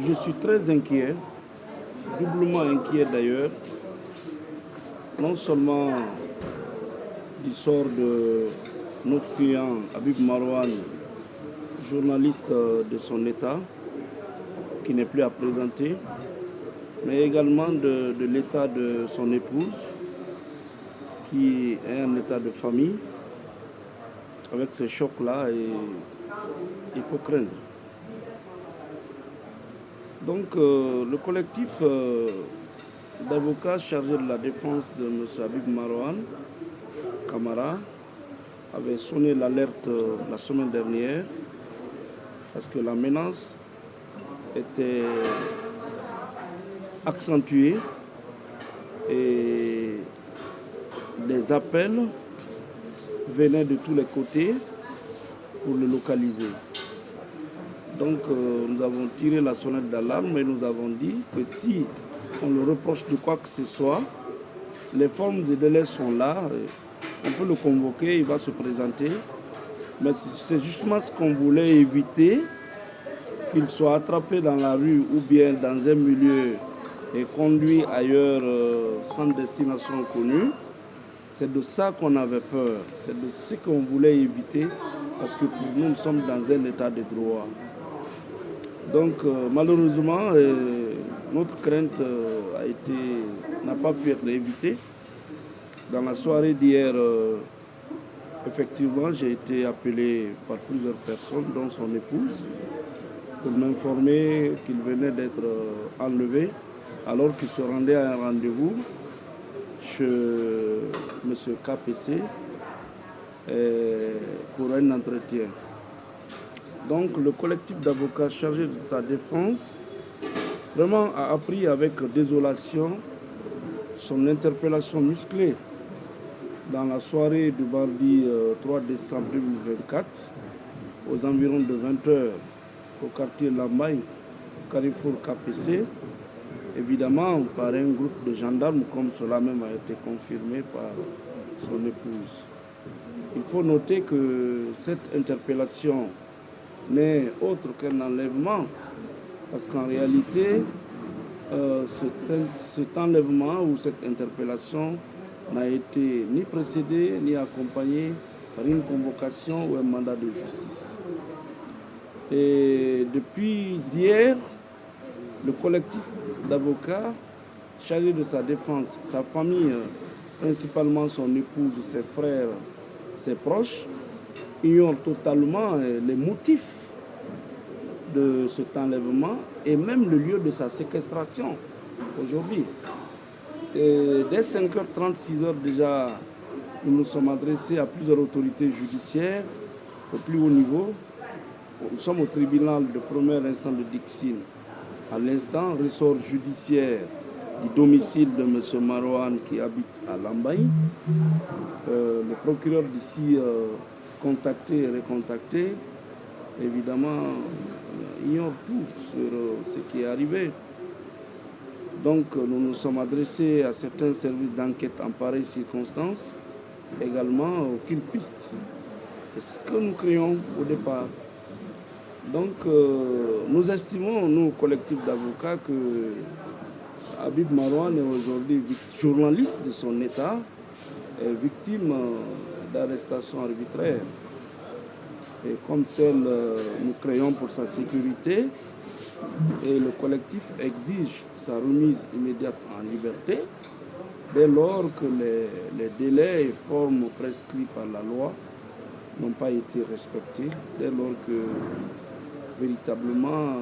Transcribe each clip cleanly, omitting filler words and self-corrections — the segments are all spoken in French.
Je suis très inquiet, doublement inquiet d'ailleurs, non seulement du sort de notre client Habib Marouane, journaliste de son État, qui n'est plus à présenter, mais également de l'état de son épouse, qui est un état de famille. Avec ce choc-là, il faut craindre. Donc, le collectif d'avocats chargés de la défense de M. Habib Marouane Kamara avait sonné l'alerte la semaine dernière parce que la menace était accentuée et des appels venaient de tous les côtés pour le localiser. Donc nous avons tiré la sonnette d'alarme et nous avons dit que si on le reproche de quoi que ce soit, les formes de délai sont là, on peut le convoquer, il va se présenter. Mais c'est justement ce qu'on voulait éviter, qu'il soit attrapé dans la rue ou bien dans un milieu et conduit ailleurs sans destination connue. C'est de ça qu'on avait peur, c'est de ce qu'on voulait éviter, parce que pour nous, nous sommes dans un état de droit. Donc malheureusement, notre crainte n'a pas pu être évitée. Dans la soirée d'hier, effectivement, j'ai été appelé par plusieurs personnes, dont son épouse, pour m'informer qu'il venait d'être enlevé alors qu'il se rendait à un rendez-vous chez M. KPC pour un entretien. Donc le collectif d'avocats chargé de sa défense vraiment a appris avec désolation son interpellation musclée dans la soirée du mardi 3 décembre 2024 aux environs de 20h au quartier Lambaye, Carrefour KPC, évidemment par un groupe de gendarmes, comme cela même a été confirmé par son épouse. Il faut noter que cette interpellation n'est autre qu'un enlèvement, parce qu'en réalité, cet enlèvement ou cette interpellation n'a été ni précédé ni accompagné par une convocation ou un mandat de justice. Et depuis hier, le collectif d'avocats chargé de sa défense, sa famille, principalement son épouse, ses frères, ses proches, ignorent totalement les motifs de cet enlèvement et même le lieu de sa séquestration aujourd'hui. Et dès 5h30, 6h déjà, nous nous sommes adressés à plusieurs autorités judiciaires au plus haut niveau. Nous sommes au tribunal de première instance de Dixine. À l'instant, ressort judiciaire du domicile de M. Marouane qui habite à Lambaye. Le procureur d'ici, contacté et recontacté, évidemment, ignore tout sur ce qui est arrivé. Donc, nous nous sommes adressés à certains services d'enquête en pareille circonstance, également aucune piste. C'est ce que nous créons au départ. Donc, nous estimons, nous, collectif d'avocats, que Habib Marouane est aujourd'hui journaliste de son État, est victime d'arrestations arbitraires. Et comme tel, nous créons pour sa sécurité et le collectif exige sa remise immédiate en liberté dès lors que les délais et formes prescrits par la loi n'ont pas été respectés, dès lors que véritablement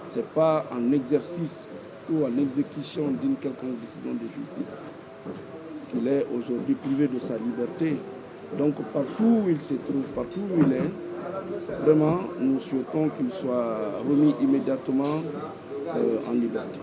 ce n'est pas en exercice ou en exécution d'une quelconque décision de justice qu'il est aujourd'hui privé de sa liberté. Donc partout où il se trouve, partout où il est, vraiment nous souhaitons qu'il soit remis immédiatement en liberté.